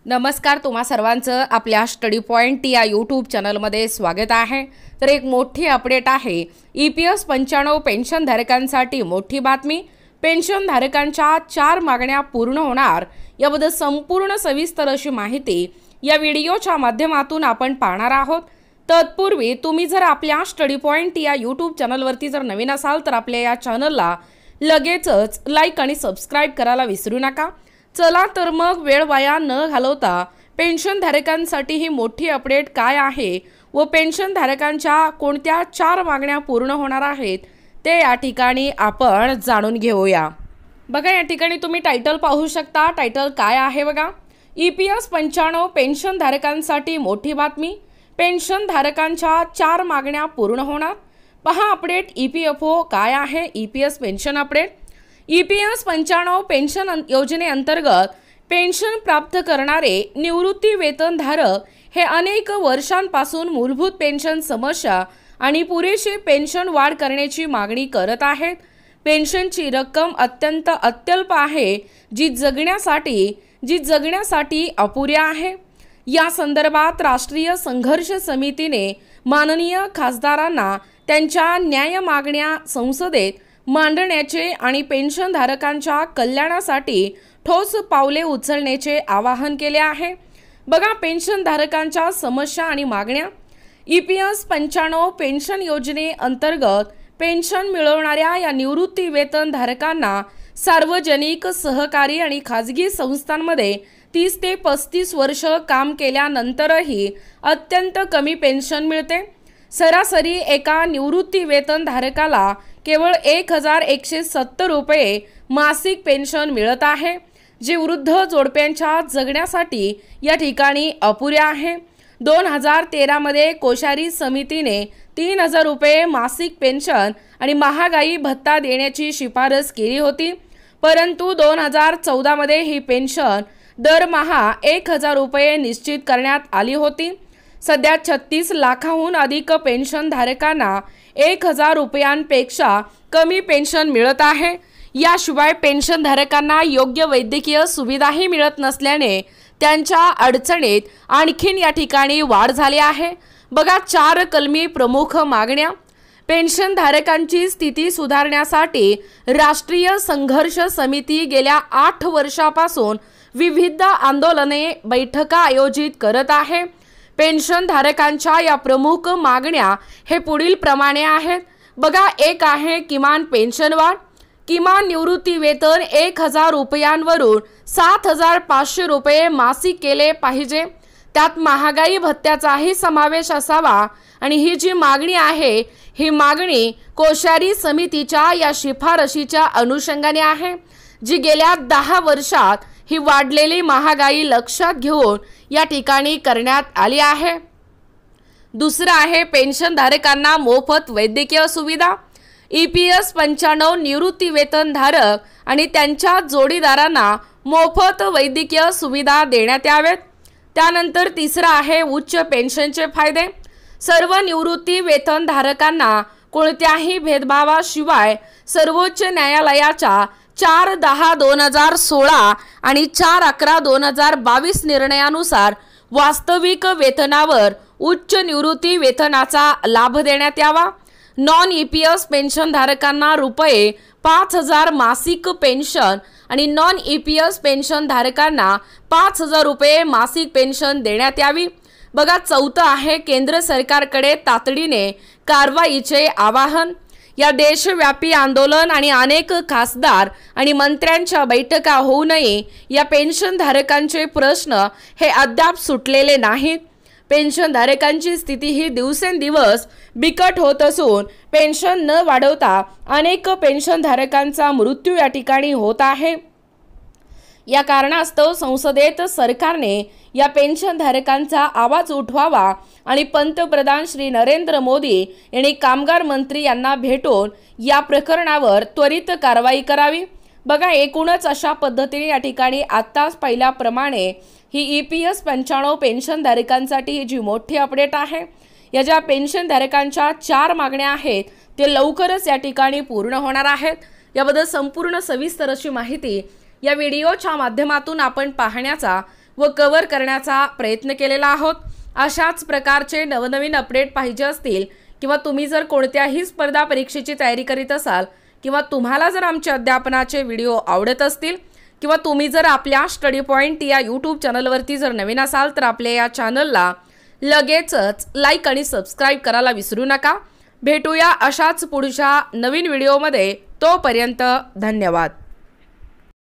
नमस्कार, तुम्हा सर्वांचं आपल्या स्टडी पॉइंट या यूट्यूब चॅनलमध्ये स्वागत आहे। तर एक मोठी अपडेट आहे। EPS 95 पेन्शनधारकांसाठी मोठी बातमी। पेन्शनधारकांच्या 4 मागण्या पूर्ण होणार, याबद्दल संपूर्ण सविस्तर अशी माहिती या व्हिडिओच्या माध्यमातून आपण पाहणार आहोत। तत्पूर्वी तुम्ही जर आपल्या स्टडी पॉइंट या यूट्यूब चॅनलवरती जर नवीन असाल तर आपल्या या चॅनलला लगेचच लाईक आणि सबस्क्राइब करायला विसरू नका। चला तर मग वेळ वाया न घालवता पेन्शनधारकांसाठी ही मोठी अपडेट काय आहे व पेन्शनधारकांच्या कोणत्या 4 मागण्या पूर्ण होणार आहेत ते या ठिकाणी आपण जाणून घेऊया। बघा, या ठिकाणी तुम्ही टायटल पाहू शकता। टायटल काय आहे बघा, EPS 95 पेन्शनधारकांसाठी मोठी बातमी। पेन्शनधारकांच्या 4 मागण्या पूर्ण होणार। पहा अपडेट EPFO काय आहे। EPS pension update. EPS 95 pension योजनेअंतर्गत पेन्शन प्राप्त करणारे निवृत्ती वेतनधारक हे अनेक वर्षांपासून मूलभूत पेन्शन समस्या आणि पुरेशी पेन्शन वाढ करण्याची मागणी करत आहेत। पेन्शनची रक्कम अत्यंत अत्यल्प आहे, जी जगण्यासाठी अपुरी आहे। या संदर्भात राष्ट्रीय संघर्ष समितीने माननीय खासदारांना त्यांच्या न्याय मागण्या संसदेत मांडण्याचे आणि पेन्शनधारकांच्या कल्याणासाठी ठोस पावले उचलण्याचे आवाहन केले आहे। बघा, पेन्शनधारकांच्या समस्या आणि मागण्या। EPS 95 पेन्शन योजनेअंतर्गत पेन्शन मिळवणाऱ्या या निवृत्ती वेतनधारकांना सार्वजनिक, सहकारी आणि खाजगी संस्थांमध्ये 30 ते 35 वर्ष काम केल्यानंतरही अत्यंत कमी पेन्शन मिळते। सरासरी एका निवृत्ती वेतनधारकाला केवळ 1170 रुपये मासिक पेन्शन मिळत आहे, जे वृद्ध जोडप्यांच्या जगण्यासाठी या ठिकाणी अपुरे आहे। 2013 मध्ये कोश्यारी समितीने 3000 रुपये मासिक पेन्शन आणि महागाई भत्ता देण्याची शिफारस केली होती, परंतु 2014 मध्ये ही पेन्शन दरमहा 1000 रुपये निश्चित करण्यात आली होती। सध्या 36 लाखाहून अधिक पेन्शनधारकांना 1000 रुपयांपेक्षा कमी पेन्शन मिळत आहे। याशिवाय पेन्शनधारकांना योग्य वैद्यकीय सुविधाही मिळत नसल्याने त्यांच्या अडचणीत आणखीन या ठिकाणी वाढ झाली आहे। बघा, 4 कलमी प्रमुख मागण्या। पेन्शनधारकांची स्थिती सुधारण्यासाठी राष्ट्रीय संघर्ष समिती गेल्या 8 वर्षापासून विविध आंदोलने, बैठका आयोजित करत आहे। पेन्शनधारकांच्या या प्रमुख मागण्या हे पुढील प्रमाणे आहेत। बघा, एक आहे किमान पेन्शन वाढ। किमान निवृत्ती वेतन 1000 रुपयांवरून 7500 रुपये मासिक केले पाहिजे। त्यात महागाई भत्त्याचाही समावेश असावा आणि ही जी मागणी आहे ही मागणी कोश्यारी समितीच्या या शिफारशीच्या अनुषंगाने आहे, जी गेल्या 10 वर्षात ही वाढलेली महागाई लक्षात घेऊन या ठिकाणी करण्यात आली आहे। दुसरा आहे पेन्शनधारकांना मोफत वैद्यकीय सुविधा। EPS 95 निवृत्ती वेतनधारक आणि त्यांच्या जोडीदारांना मोफत वैद्यकीय सुविधा देण्यात यावेत। त्यानंतर तिसरा आहे उच्च पेन्शनचे फायदे। सर्व निवृत्ती वेतनधारकांना कोणत्याही भेदभावाशिवाय सर्वोच्च न्यायालयाच्या 4/10/2016 आणि 4/11/2022 निर्णयानुसार वास्तविक वेतनावर उच्च निवृत्ती वेतनाचा लाभ देण्यात यावा। नॉन EPS पेन्शनधारकांना रुपये 5000 मासिक पेन्शन आणि नॉन EPS पेन्शनधारकांना 5000 रुपये मासिक पेन्शन देण्यात यावी। बघा, चौथं आहे केंद्र सरकारकडे तातडीने कारवाईचे आवाहन। या देशव्यापी आंदोलन आणि अनेक खासदार आणि मंत्र्यांच्या बैठका होऊ नये, या पेन्शनधारकांचे प्रश्न हे अद्याप सुटलेले नाहीत। पेन्शनधारकांची स्थिती ही दिवसेंदिवस बिकट होत असून पेन्शन न वाढवता अनेक पेन्शनधारकांचा मृत्यू या ठिकाणी होत आहे। या कारणास्तव संसदेत सरकारने या पेन्शनधारकांचा आवाज उठवावा आणि पंतप्रधान श्री नरेंद्र मोदी यांनी कामगार मंत्री यांना भेटून या प्रकरणावर त्वरित कारवाई करावी। बघा, एकूणच अशा पद्धतीने या ठिकाणी आत्ताच पाहिल्याप्रमाणे ही EPS 95 पेन्शनधारकांसाठी ही जी मोठी अपडेट आहे, या ज्या पेन्शनधारकांच्या 4 मागण्या आहेत ते लवकरच या ठिकाणी पूर्ण होणार आहेत। याबद्दल संपूर्ण सविस्तर अशी माहिती या व्हिडिओच्या माध्यमातून आपण पाहण्याचा व कव्हर करण्याचा प्रयत्न केलेला आहोत। अशाच प्रकारचे नवनवीन अपडेट पाहिजे असतील किंवा तुम्ही जर कोणत्याही स्पर्धा परीक्षेची तयारी करीत असाल किंवा तुम्हाला जर आमचे अध्यापनाचे व्हिडिओ आवडत असतील किंवा तुम्ही जर आपल्या स्टडी पॉइंट या यूट्यूब चॅनलवरती जर नवीन असाल तर आपल्या या चॅनलला लगेचच लाईक आणि सबस्क्राईब करायला विसरू नका। भेटूया अशाच पुढच्या नवीन व्हिडिओमध्ये। तोपर्यंत धन्यवाद।